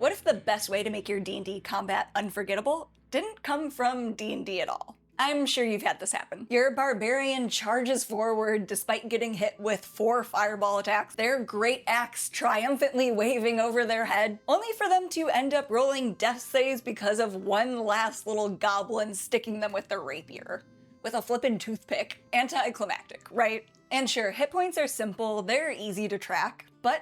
What if the best way to make your D&D combat unforgettable didn't come from D&D at all? I'm sure you've had this happen. Your barbarian charges forward despite getting hit with 4 fireball attacks, their great axe triumphantly waving over their head, only for them to end up rolling death saves because of one last little goblin sticking them with their rapier. With a flippin' toothpick. Anticlimactic, right? And sure, hit points are simple, they're easy to track, but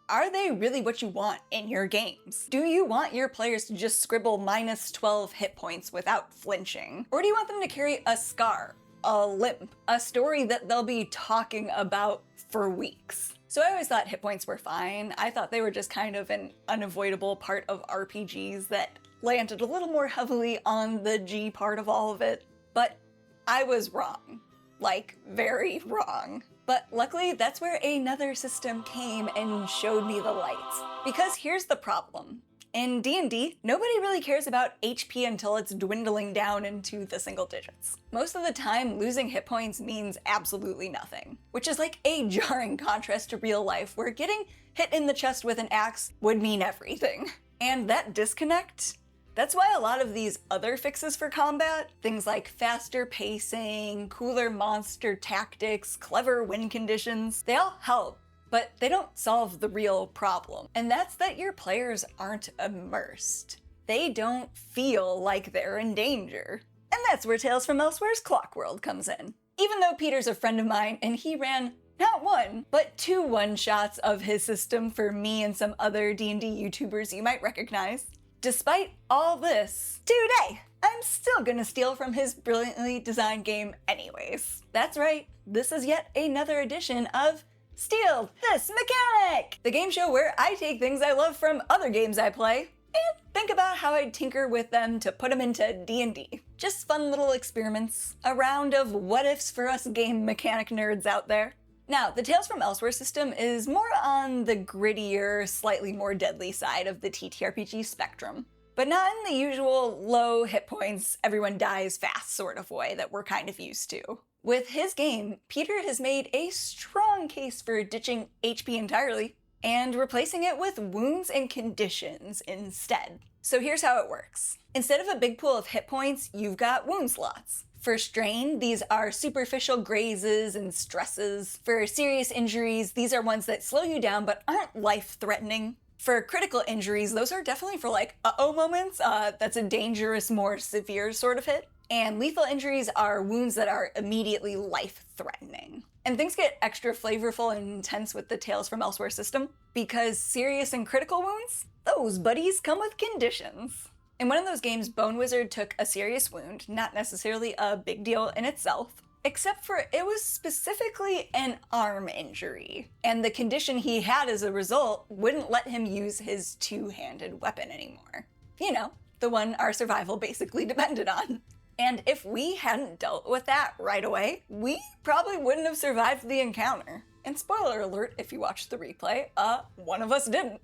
are they really what you want in your games? Do you want your players to just scribble -12 hit points without flinching? Or do you want them to carry a scar, a limp, a story that they'll be talking about for weeks? So I always thought hit points were fine. I thought they were just kind of an unavoidable part of RPGs that landed a little more heavily on the G part of all of it. But I was wrong. Like, very wrong. But luckily, that's where another system came and showed me the lights. Because here's the problem. In D&D, nobody really cares about HP until it's dwindling down into the single digits. Most of the time, losing hit points means absolutely nothing, which is like a jarring contrast to real life where getting hit in the chest with an axe would mean everything. And that disconnect, that's why a lot of these other fixes for combat, things like faster pacing, cooler monster tactics, clever win conditions, they all help, but they don't solve the real problem. And that's that your players aren't immersed. They don't feel like they're in danger. And that's where Tales from Elsewhere's Clockworld comes in. Even though Peter's a friend of mine and he ran not 1, but 2 one-shots of his system for me and some other D&D YouTubers you might recognize, despite all this, today, I'm still gonna steal from his brilliantly designed game anyways. That's right, this is yet another edition of Steal This Mechanic! The game show where I take things I love from other games I play and think about how I'd tinker with them to put them into D&D. Just fun little experiments, a round of what-ifs for us game mechanic nerds out there. Now, the Tales from Elsewhere system is more on the grittier, slightly more deadly side of the TTRPG spectrum, but not in the usual low hit points, everyone dies fast sort of way that we're kind of used to. With his game, Peter has made a strong case for ditching HP entirely and replacing it with wounds and conditions instead. So here's how it works. Instead of a big pool of hit points, you've got wound slots. For strain, these are superficial grazes and stresses. For serious injuries, these are ones that slow you down but aren't life-threatening. For critical injuries, those are definitely for like uh-oh moments. That's a dangerous, more severe sort of hit. And lethal injuries are wounds that are immediately life-threatening. And things get extra flavorful and intense with the Tales from Elsewhere system, because serious and critical wounds, those buddies come with conditions. In one of those games, Bone Wizard took a serious wound, not necessarily a big deal in itself, except for it was specifically an arm injury, and the condition he had as a result wouldn't let him use his two-handed weapon anymore. You know, the one our survival basically depended on. And if we hadn't dealt with that right away, we probably wouldn't have survived the encounter. And spoiler alert, if you watched the replay, one of us didn't.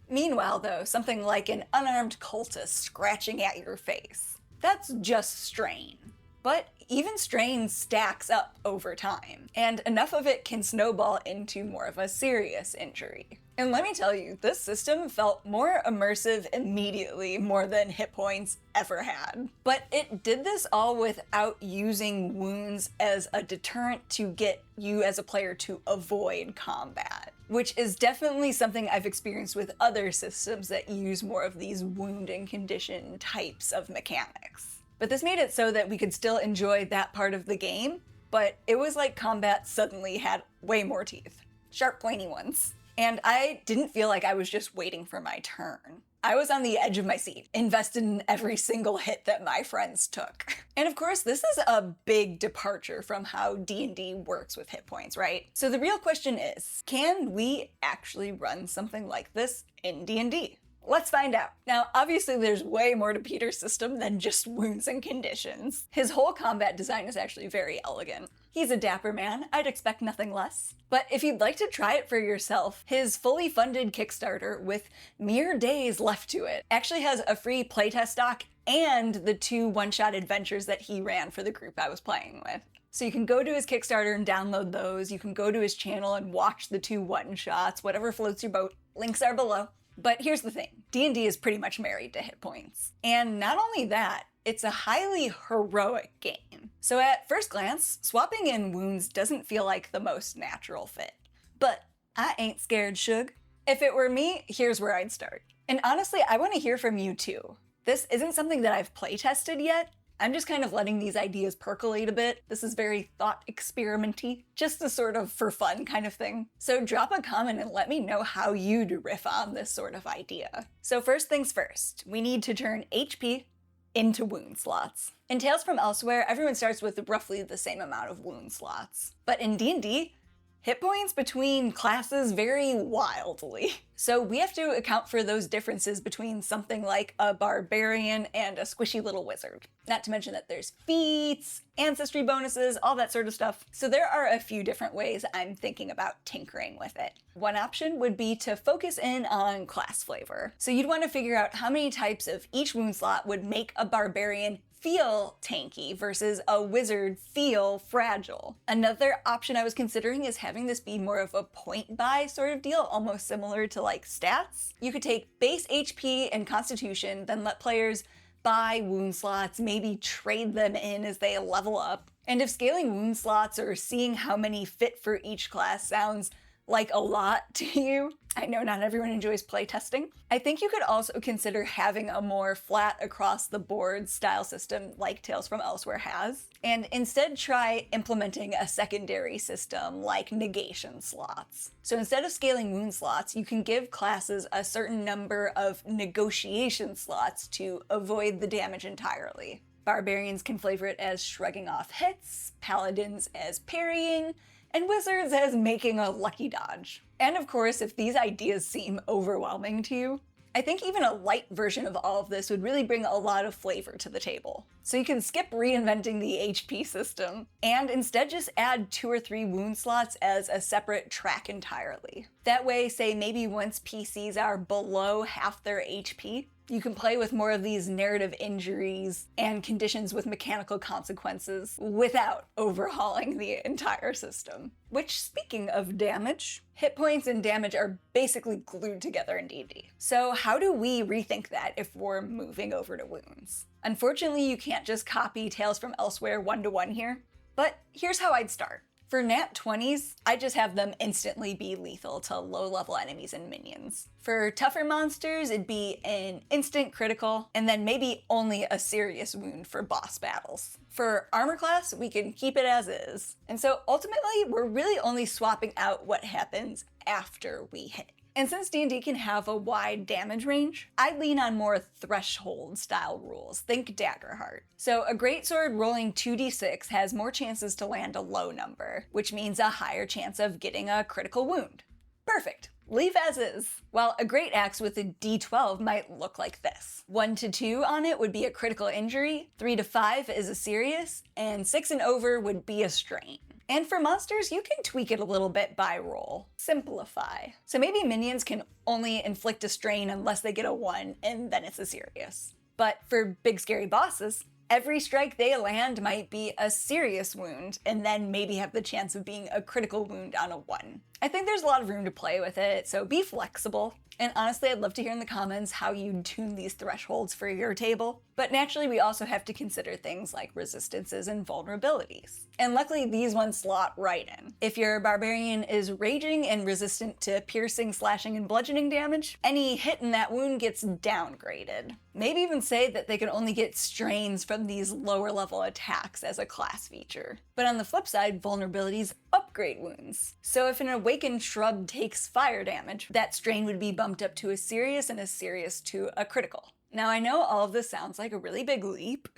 Meanwhile though, something like an unarmed cultist scratching at your face, that's just strain. But even strain stacks up over time, and enough of it can snowball into more of a serious injury. And let me tell you, this system felt more immersive immediately more than hit points ever had. But it did this all without using wounds as a deterrent to get you as a player to avoid combat, which is definitely something I've experienced with other systems that use more of these wound and condition types of mechanics. But this made it so that we could still enjoy that part of the game, but it was like combat suddenly had way more teeth. Sharp, pointy ones. And I didn't feel like I was just waiting for my turn. I was on the edge of my seat, invested in every single hit that my friends took. And of course, this is a big departure from how D&D works with hit points, right? So the real question is, can we actually run something like this in D&D? Let's find out. Now, obviously there's way more to Peter's system than just wounds and conditions. His whole combat design is actually very elegant. He's a dapper man, I'd expect nothing less. But if you'd like to try it for yourself, his fully funded Kickstarter with mere days left to it actually has a free playtest doc and the 2 one-shot adventures that he ran for the group I was playing with. So you can go to his Kickstarter and download those, you can go to his channel and watch the 2 one-shots, whatever floats your boat. Links are below. But here's the thing, D&D is pretty much married to hit points. And not only that, it's a highly heroic game. So at first glance, swapping in wounds doesn't feel like the most natural fit. But I ain't scared, Shug. If it were me, here's where I'd start. And honestly, I want to hear from you too. This isn't something that I've playtested yet. I'm just kind of letting these ideas percolate a bit. This is very thought experiment-y, just a sort of for fun kind of thing. So drop a comment and let me know how you'd riff on this sort of idea. So first things first, we need to turn HP into wound slots. In Tales from Elsewhere, everyone starts with roughly the same amount of wound slots. But in D&D, hit points between classes vary wildly. So we have to account for those differences between something like a barbarian and a squishy little wizard. Not to mention that there's feats, ancestry bonuses, all that sort of stuff. So there are a few different ways I'm thinking about tinkering with it. One option would be to focus in on class flavor. So you'd want to figure out how many types of each wound slot would make a barbarian feel tanky versus a wizard feel fragile. Another option I was considering is having this be more of a point buy sort of deal, almost similar to like stats. You could take base HP and constitution, then let players buy wound slots, maybe trade them in as they level up. And if scaling wound slots or seeing how many fit for each class sounds like a lot to you, I know not everyone enjoys playtesting, I think you could also consider having a more flat across the board style system like Tales from Elsewhere has, and instead try implementing a secondary system like negation slots. So instead of scaling wound slots, you can give classes a certain number of negotiation slots to avoid the damage entirely. Barbarians can flavor it as shrugging off hits, paladins as parrying, and wizards as making a lucky dodge. And of course, if these ideas seem overwhelming to you, I think even a light version of all of this would really bring a lot of flavor to the table. So you can skip reinventing the HP system, and instead just add 2 or 3 wound slots as a separate track entirely. That way, say maybe once PCs are below half their HP, you can play with more of these narrative injuries and conditions with mechanical consequences without overhauling the entire system. Which, speaking of damage, hit points and damage are basically glued together in D&D. So how do we rethink that if we're moving over to wounds? Unfortunately, you can't just copy Tales from Elsewhere one-to-one here, but here's how I'd start. For nat 20s, I just have them instantly be lethal to low-level enemies and minions. For tougher monsters, it'd be an instant critical, and then maybe only a serious wound for boss battles. For armor class, we can keep it as is. And so ultimately, we're really only swapping out what happens after we hit. And since D&D can have a wide damage range, I lean on more threshold style rules, think Daggerheart. So a greatsword rolling 2d6 has more chances to land a low number, which means a higher chance of getting a critical wound. Perfect. Leave as is. While a great axe with a d12 might look like this. 1 to 2 on it would be a critical injury, 3 to 5 is a serious, and 6 and over would be a strain. And for monsters, you can tweak it a little bit by roll. Simplify. So maybe minions can only inflict a strain unless they get a 1, and then it's a serious. But for big scary bosses, every strike they land might be a serious wound, and then maybe have the chance of being a critical wound on a 1. I think there's a lot of room to play with it, so be flexible. And honestly, I'd love to hear in the comments how you tune these thresholds for your table. But naturally, we also have to consider things like resistances and vulnerabilities. And luckily, these ones slot right in. If your barbarian is raging and resistant to piercing, slashing, and bludgeoning damage, any hit in that wound gets downgraded. Maybe even say that they can only get strains from these lower level attacks as a class feature. But on the flip side, vulnerabilities upgrade wounds. So if an awakened shrub takes fire damage, that strain would be bumped up to a serious and a serious to a critical. Now I know all of this sounds like a really big leap,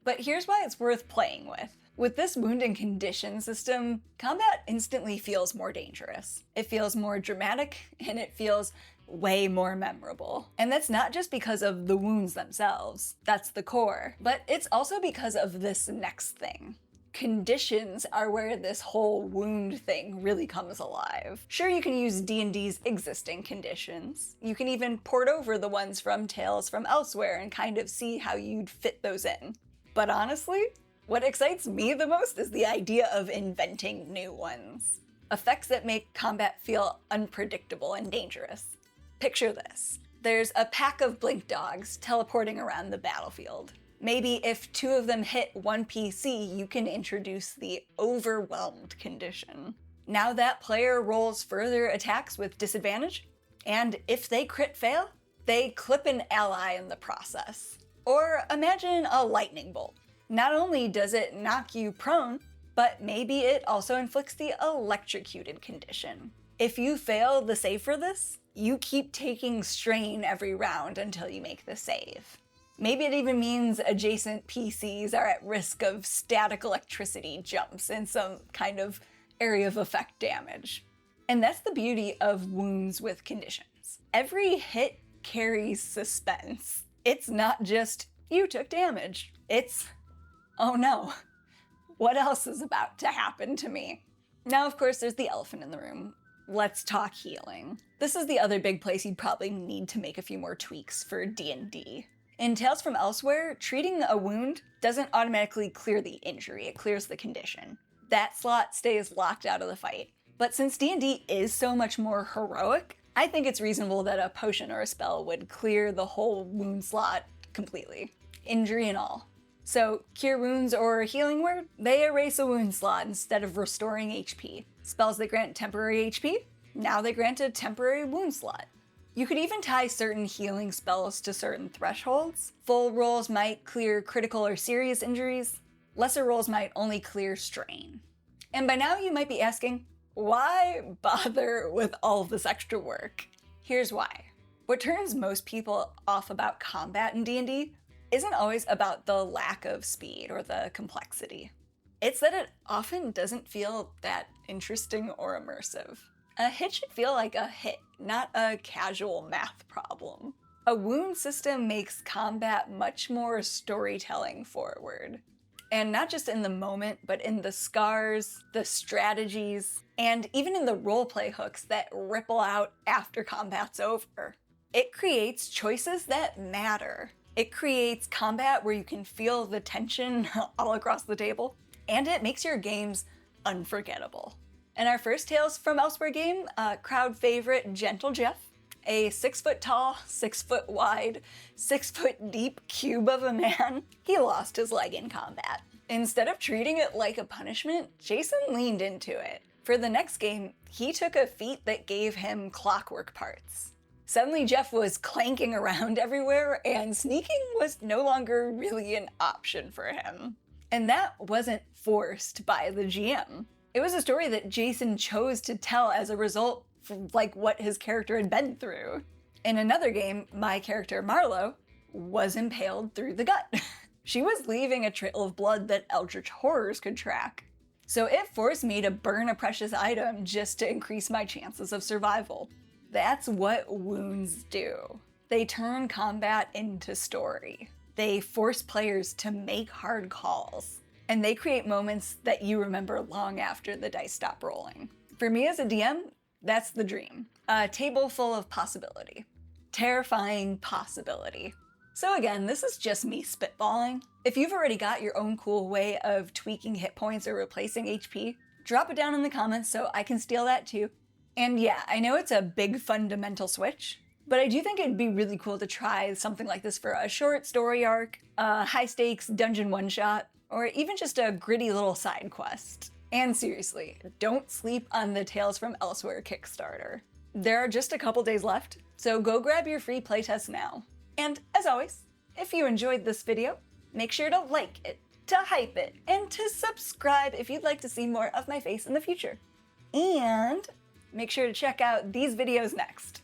but here's why it's worth playing with. With this wound and condition system, combat instantly feels more dangerous. It feels more dramatic, and it feels way more memorable. And that's not just because of the wounds themselves, that's the core, but it's also because of this next thing. Conditions are where this whole wound thing really comes alive. Sure, you can use D&D's existing conditions. You can even port over the ones from Tales from Elsewhere and kind of see how you'd fit those in. But honestly, what excites me the most is the idea of inventing new ones. Effects that make combat feel unpredictable and dangerous. Picture this. There's a pack of blink dogs teleporting around the battlefield. Maybe if 2 of them hit one PC, you can introduce the overwhelmed condition. Now that player rolls further attacks with disadvantage, and if they crit fail, they clip an ally in the process. Or imagine a lightning bolt. Not only does it knock you prone, but maybe it also inflicts the electrocuted condition. If you fail the save for this, you keep taking strain every round until you make the save. Maybe it even means adjacent PCs are at risk of static electricity jumps and some kind of area of effect damage. And that's the beauty of wounds with conditions. Every hit carries suspense. It's not just, you took damage. It's, oh no, what else is about to happen to me? Now, of course, there's the elephant in the room. Let's talk healing. This is the other big place you'd probably need to make a few more tweaks for D&D. In Tales From Elsewhere, treating a wound doesn't automatically clear the injury, it clears the condition. That slot stays locked out of the fight. But since D&D is so much more heroic, I think it's reasonable that a potion or a spell would clear the whole wound slot completely, injury and all. So Cure Wounds or Healing Word, they erase a wound slot instead of restoring HP. Spells that grant temporary HP, now they grant a temporary wound slot. You could even tie certain healing spells to certain thresholds. Full rolls might clear critical or serious injuries. Lesser rolls might only clear strain. And by now you might be asking, why bother with all of this extra work? Here's why. What turns most people off about combat in D&D isn't always about the lack of speed or the complexity. It's that it often doesn't feel that interesting or immersive. A hit should feel like a hit, not a casual math problem. A wound system makes combat much more storytelling forward. And not just in the moment, but in the scars, the strategies, and even in the roleplay hooks that ripple out after combat's over. It creates choices that matter. It creates combat where you can feel the tension all across the table, and it makes your games unforgettable. In our first Tales From Elsewhere game, crowd favorite Gentle Geoff, a 6 foot tall, 6 foot wide, 6 foot deep cube of a man, he lost his leg in combat. Instead of treating it like a punishment, Jason leaned into it. For the next game, he took a feat that gave him clockwork parts. Suddenly Geoff was clanking around everywhere, and sneaking was no longer really an option for him. And that wasn't forced by the GM. It was a story that Jason chose to tell as a result of what his character had been through. In another game, my character Marlo was impaled through the gut. She was leaving a trail of blood that eldritch horrors could track. So it forced me to burn a precious item just to increase my chances of survival. That's what wounds do. They turn combat into story. They force players to make hard calls. And they create moments that you remember long after the dice stop rolling. For me as a DM, that's the dream. A table full of possibility. Terrifying possibility. So again, this is just me spitballing. If you've already got your own cool way of tweaking hit points or replacing HP, drop it down in the comments so I can steal that too. And yeah, I know it's a big fundamental switch, but I do think it'd be really cool to try something like this for a short story arc, a high-stakes dungeon one-shot, or even just a gritty little side quest. And seriously, don't sleep on the Tales From Elsewhere Kickstarter. There are just a couple days left, so go grab your free playtest now. And as always, if you enjoyed this video, make sure to like it, to hype it, and to subscribe if you'd like to see more of my face in the future. And make sure to check out these videos next.